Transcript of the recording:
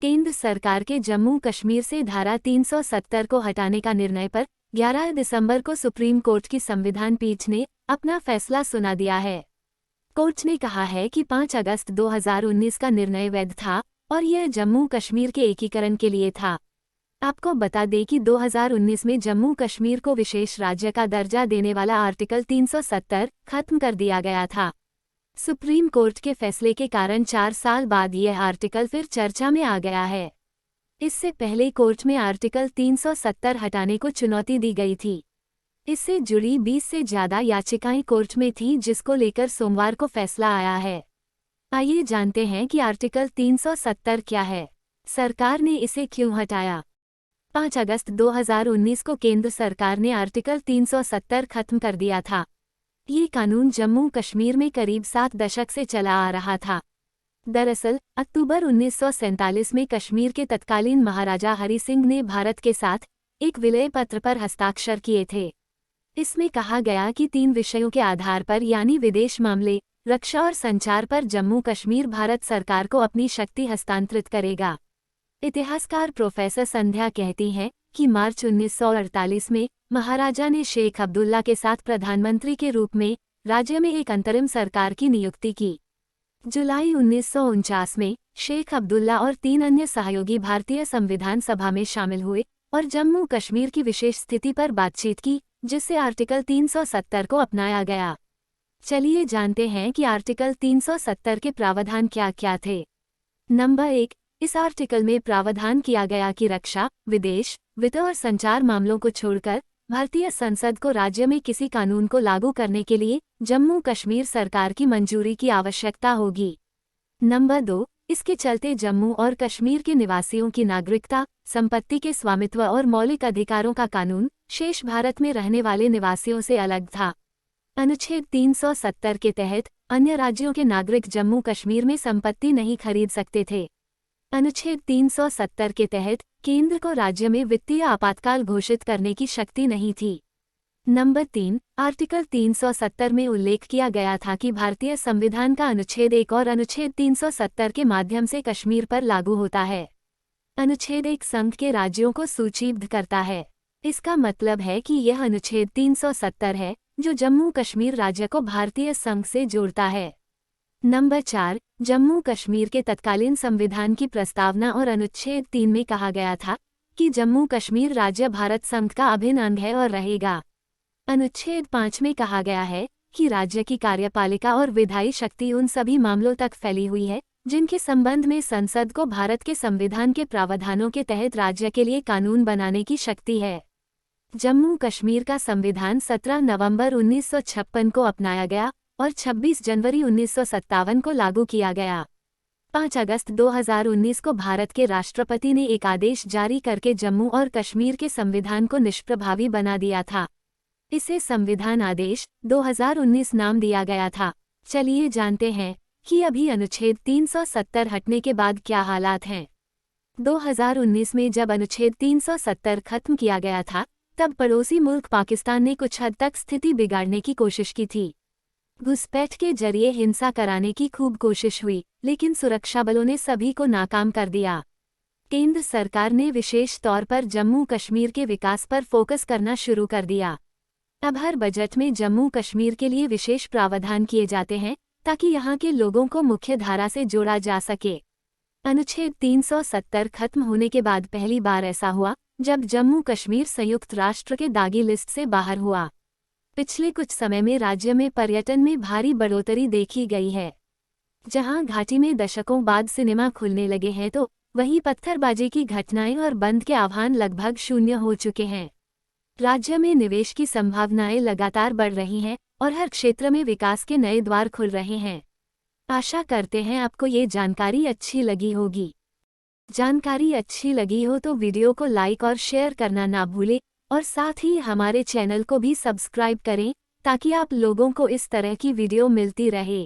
केंद्र सरकार के जम्मू कश्मीर से धारा 370 को हटाने का निर्णय पर 11 दिसंबर को सुप्रीम कोर्ट की संविधान पीठ ने अपना फैसला सुना दिया है। कोर्ट ने कहा है कि 5 अगस्त 2019 का निर्णय वैध था और यह जम्मू कश्मीर के एकीकरण के लिए था। आपको बता दें कि 2019 में जम्मू कश्मीर को विशेष राज्य का दर्जा देने वाला आर्टिकल 370 खत्म कर दिया गया था। सुप्रीम कोर्ट के फैसले के कारण 4 साल बाद यह आर्टिकल फिर चर्चा में आ गया है। इससे पहले कोर्ट में आर्टिकल 370 हटाने को चुनौती दी गई थी। इससे जुड़ी 20 से ज़्यादा याचिकाएं कोर्ट में थीं, जिसको लेकर सोमवार को फैसला आया है। आइए जानते हैं कि आर्टिकल 370 क्या है, सरकार ने इसे क्यों हटाया। 5 अगस्त 2019 को केंद्र सरकार ने आर्टिकल 370 खत्म कर दिया था। ये कानून जम्मू कश्मीर में करीब 7 दशक से चला आ रहा था। दरअसल अक्टूबर 1947 में कश्मीर के तत्कालीन महाराजा हरि सिंह ने भारत के साथ एक विलय पत्र पर हस्ताक्षर किए थे। इसमें कहा गया कि 3 विषयों के आधार पर यानी विदेश मामले, रक्षा और संचार पर जम्मू कश्मीर भारत सरकार को अपनी शक्ति हस्तांतरित करेगा। इतिहासकार प्रोफेसर संध्या कहती हैं कि मार्च 1948 में महाराजा ने शेख अब्दुल्ला के साथ प्रधानमंत्री के रूप में राज्य में एक अंतरिम सरकार की नियुक्ति की। जुलाई 1949 में शेख अब्दुल्ला और 3 अन्य सहयोगी भारतीय संविधान सभा में शामिल हुए और जम्मू कश्मीर की विशेष स्थिति पर बातचीत की, जिससे आर्टिकल 370 को अपनाया गया। चलिए जानते हैं कि आर्टिकल 370 के प्रावधान क्या क्या थे। नंबर 1, इस आर्टिकल में प्रावधान किया गया कि रक्षा, विदेश, वित्त और संचार मामलों को छोड़कर भारतीय संसद को राज्य में किसी कानून को लागू करने के लिए जम्मू कश्मीर सरकार की मंजूरी की आवश्यकता होगी। नंबर 2, इसके चलते जम्मू और कश्मीर के निवासियों की नागरिकता, संपत्ति के स्वामित्व और मौलिक अधिकारों का कानून शेष भारत में रहने वाले निवासियों से अलग था। अनुच्छेद 370 के तहत अन्य राज्यों के नागरिक जम्मू कश्मीर में संपत्ति नहीं खरीद सकते थे। अनुच्छेद 370 के तहत केंद्र को राज्य में वित्तीय आपातकाल घोषित करने की शक्ति नहीं थी। नंबर 3, आर्टिकल 370 में उल्लेख किया गया था कि भारतीय संविधान का अनुच्छेद 1 और अनुच्छेद 370 के माध्यम से कश्मीर पर लागू होता है। अनुच्छेद 1 संघ के राज्यों को सूचीबद्ध करता है। इसका मतलब है कि यह अनुच्छेद 370 है जो जम्मू कश्मीर राज्य को भारतीय संघ से जोड़ता है। नंबर 4, जम्मू कश्मीर के तत्कालीन संविधान की प्रस्तावना और अनुच्छेद 3 में कहा गया था कि जम्मू कश्मीर राज्य भारत संघ का अभिन्न अंग है और रहेगा। अनुच्छेद 5 में कहा गया है कि राज्य की कार्यपालिका और विधायी शक्ति उन सभी मामलों तक फैली हुई है जिनके संबंध में संसद को भारत के संविधान के प्रावधानों के तहत राज्य के लिए कानून बनाने की शक्ति है। जम्मू कश्मीर का संविधान 17 नवंबर 1956 को अपनाया गया और 26 जनवरी 1957 को लागू किया गया। 5 अगस्त 2019 को भारत के राष्ट्रपति ने एक आदेश जारी करके जम्मू और कश्मीर के संविधान को निष्प्रभावी बना दिया था। इसे संविधान आदेश 2019 नाम दिया गया था। चलिए जानते हैं कि अभी अनुच्छेद 370 हटने के बाद क्या हालात हैं। 2019 में जब अनुच्छेद 370 खत्म किया गया था, तब पड़ोसी मुल्क पाकिस्तान ने कुछ हद तक स्थिति बिगाड़ने की कोशिश की थी। घुसपैठ के जरिए हिंसा कराने की खूब कोशिश हुई, लेकिन सुरक्षा बलों ने सभी को नाकाम कर दिया। केंद्र सरकार ने विशेष तौर पर जम्मू कश्मीर के विकास पर फोकस करना शुरू कर दिया। अब हर बजट में जम्मू कश्मीर के लिए विशेष प्रावधान किए जाते हैं ताकि यहाँ के लोगों को मुख्य धारा से जोड़ा जा सके। अनुच्छेद 370 खत्म होने के बाद पहली बार ऐसा हुआ जब जम्मू कश्मीर संयुक्त राष्ट्र के दागी लिस्ट से बाहर हुआ। पिछले कुछ समय में राज्य में पर्यटन में भारी बढ़ोतरी देखी गई है। जहां घाटी में दशकों बाद सिनेमा खुलने लगे हैं, तो वहीं पत्थरबाजी की घटनाएं और बंद के आह्वान लगभग शून्य हो चुके हैं। राज्य में निवेश की संभावनाएं लगातार बढ़ रही हैं और हर क्षेत्र में विकास के नए द्वार खुल रहे हैं। आशा करते हैं आपको ये जानकारी अच्छी लगी होगी। जानकारी अच्छी लगी हो तो वीडियो को लाइक और शेयर करना ना भूलें और साथ ही हमारे चैनल को भी सब्सक्राइब करें ताकि आप लोगों को इस तरह की वीडियो मिलती रहे।